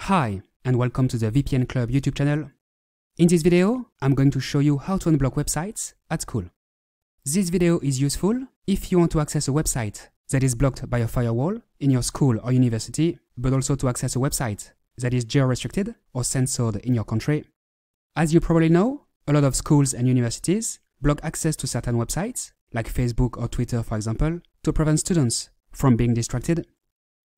Hi, and welcome to the VPN Club YouTube channel. In this video, I'm going to show you how to unblock websites at school. This video is useful if you want to access a website that is blocked by a firewall in your school or university, but also to access a website that is geo-restricted or censored in your country. As you probably know, a lot of schools and universities block access to certain websites, like Facebook or Twitter for example, to prevent students from being distracted.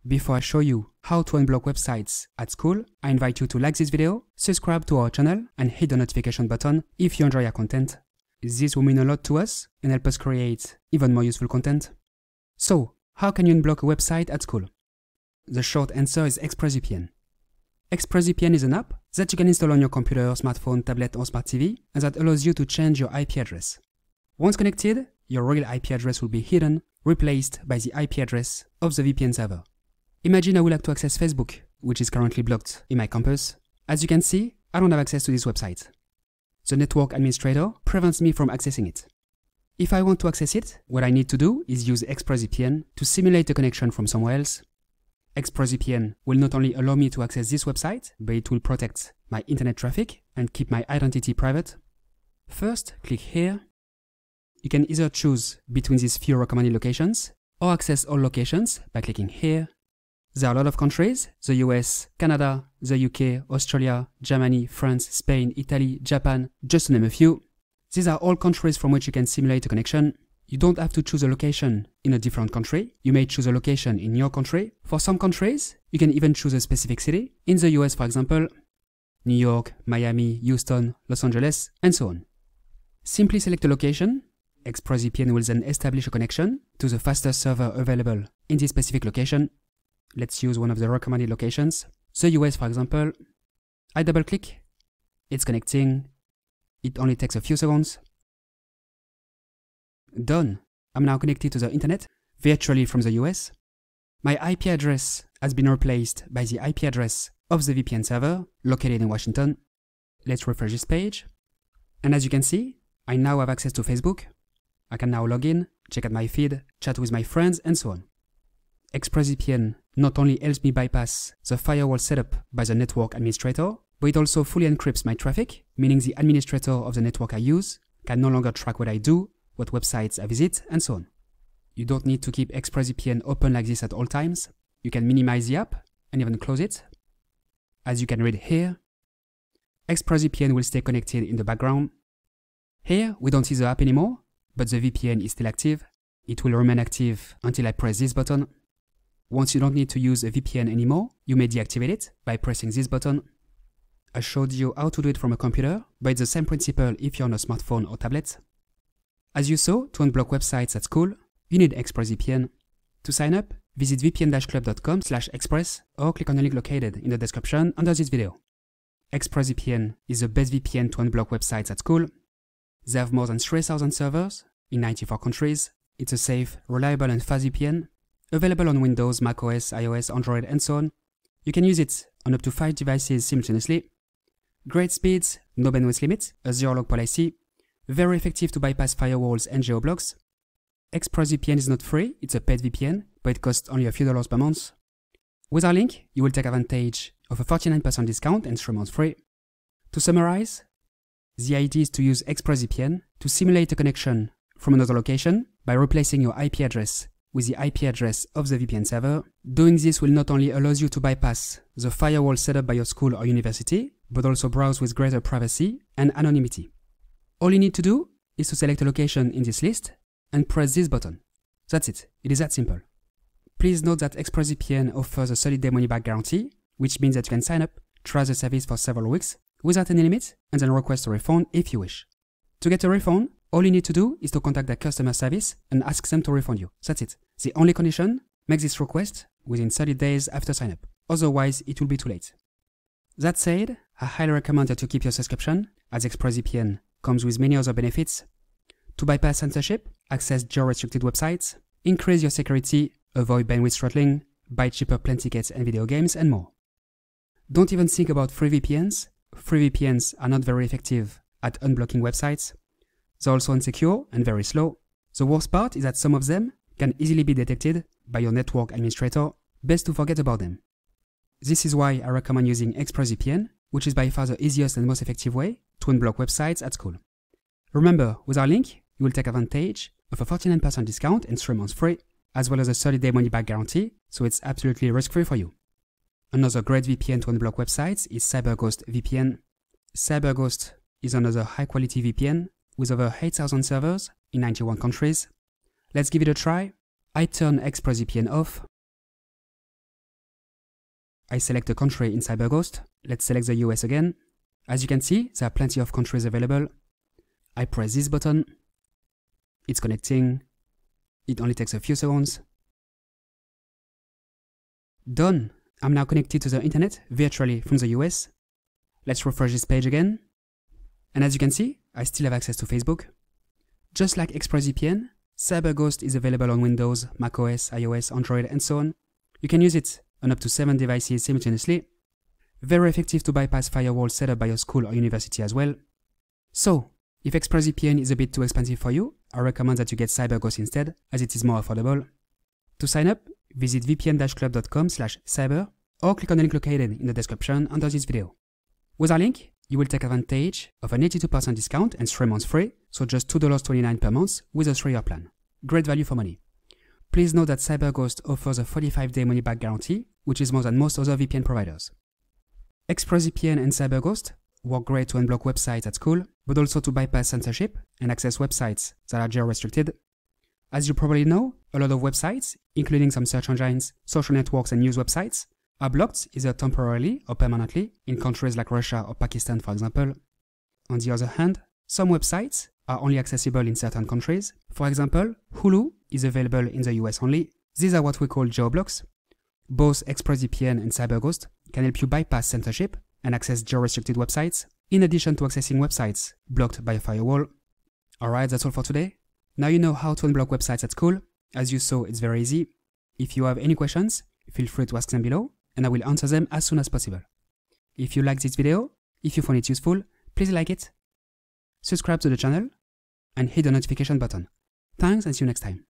Before I show you how to unblock websites at school, I invite you to like this video, subscribe to our channel, and hit the notification button if you enjoy our content. This will mean a lot to us and help us create even more useful content. So, how can you unblock a website at school? The short answer is ExpressVPN. ExpressVPN is an app that you can install on your computer, smartphone, tablet, or smart TV, and that allows you to change your IP address. Once connected, your real IP address will be hidden, replaced by the IP address of the VPN server. Imagine I would like to access Facebook, which is currently blocked in my campus. As you can see, I don't have access to this website. The network administrator prevents me from accessing it. If I want to access it, what I need to do is use ExpressVPN to simulate a connection from somewhere else. ExpressVPN will not only allow me to access this website, but it will protect my internet traffic and keep my identity private. First, click here. You can either choose between these few recommended locations or access all locations by clicking here. There are a lot of countries: the US, Canada, the UK, Australia, Germany, France, Spain, Italy, Japan, just to name a few. These are all countries from which you can simulate a connection. You don't have to choose a location in a different country. You may choose a location in your country. For some countries, you can even choose a specific city. In the US, for example, New York, Miami, Houston, Los Angeles, and so on. Simply select a location. ExpressVPN will then establish a connection to the fastest server available in this specific location. Let's use one of the recommended locations, the US for example. I double click, it's connecting, it only takes a few seconds. Done, I'm now connected to the internet, virtually from the US. My IP address has been replaced by the IP address of the VPN server, located in Washington. Let's refresh this page, and as you can see, I now have access to Facebook. I can now log in, check out my feed, chat with my friends, and so on. ExpressVPN not only helps me bypass the firewall setup by the network administrator, but it also fully encrypts my traffic, meaning the administrator of the network I use can no longer track what I do, what websites I visit, and so on. You don't need to keep ExpressVPN open like this at all times. You can minimize the app and even close it. As you can read here, ExpressVPN will stay connected in the background. Here, we don't see the app anymore, but the VPN is still active. It will remain active until I press this button. Once you don't need to use a VPN anymore, you may deactivate it by pressing this button. I showed you how to do it from a computer, but it's the same principle if you're on a smartphone or tablet. As you saw, to unblock websites at school, you need ExpressVPN. To sign up, visit vpn-club.com/express or click on the link located in the description under this video. ExpressVPN is the best VPN to unblock websites at school. They have more than 3,000 servers in 94 countries. It's a safe, reliable and fast VPN. Available on Windows, macOS, iOS, Android, and so on. You can use it on up to 5 devices simultaneously. Great speeds, no bandwidth limit, a zero-log policy, very effective to bypass firewalls and geo-blocks. ExpressVPN is not free, it's a paid VPN, but it costs only a few dollars per month. With our link, you will take advantage of a 49% discount and 3 months free. To summarize, the idea is to use ExpressVPN to simulate a connection from another location by replacing your IP address with the IP address of the VPN server. Doing this will not only allow you to bypass the firewall set up by your school or university, but also browse with greater privacy and anonymity. All you need to do is to select a location in this list and press this button. That's it. It is that simple. Please note that ExpressVPN offers a 30-day money-back guarantee, which means that you can sign up, try the service for several weeks without any limit, and then request a refund if you wish. To get a refund, all you need to do is to contact their customer service and ask them to refund you. That's it. The only condition, make this request within 30 days after sign up. Otherwise, it will be too late. That said, I highly recommend that you keep your subscription, as ExpressVPN comes with many other benefits. To bypass censorship, access geo-restricted websites, increase your security, avoid bandwidth throttling, buy cheaper plane tickets and video games, and more. Don't even think about free VPNs. Free VPNs are not very effective at unblocking websites. They're also insecure and very slow. The worst part is that some of them can easily be detected by your network administrator. Best to forget about them. This is why I recommend using ExpressVPN, which is by far the easiest and most effective way to unblock websites at school. Remember, with our link, you will take advantage of a 49% discount and 3 months free, as well as a 30-day money-back guarantee, so it's absolutely risk-free for you. Another great VPN to unblock websites is CyberGhost VPN. CyberGhost is another high-quality VPN with over 8,000 servers in 91 countries. Let's give it a try. I turn ExpressVPN off. I select a country in CyberGhost. Let's select the US again. As you can see, there are plenty of countries available. I press this button. It's connecting. It only takes a few seconds. Done. I'm now connected to the internet virtually from the US. Let's refresh this page again. And as you can see, I still have access to Facebook. Just like ExpressVPN, CyberGhost is available on Windows, macOS, iOS, Android, and so on. You can use it on up to 7 devices simultaneously. Very effective to bypass firewalls set up by a school or university as well. So, if ExpressVPN is a bit too expensive for you, I recommend that you get CyberGhost instead, as it is more affordable. To sign up, visit vpn-club.com/cyber or click on the link located in the description under this video. With our link, you will take advantage of an 82% discount and 3 months free, so just $2.29 per month with a 3-year plan. Great value for money. Please note that CyberGhost offers a 45-day money-back guarantee, which is more than most other VPN providers. ExpressVPN and CyberGhost work great to unblock websites at school, but also to bypass censorship and access websites that are geo-restricted. As you probably know, a lot of websites, including some search engines, social networks, and news websites, are blocked either temporarily or permanently in countries like Russia or Pakistan, for example. On the other hand, some websites are only accessible in certain countries. For example, Hulu is available in the US only. These are what we call geo-blocks. Both ExpressVPN and CyberGhost can help you bypass censorship and access geo-restricted websites, in addition to accessing websites blocked by a firewall. Alright, that's all for today. Now you know how to unblock websites at school. As you saw, it's very easy. If you have any questions, feel free to ask them below, and I will answer them as soon as possible. If you like this video, if you found it useful, please like it, subscribe to the channel, and hit the notification button. Thanks, and see you next time.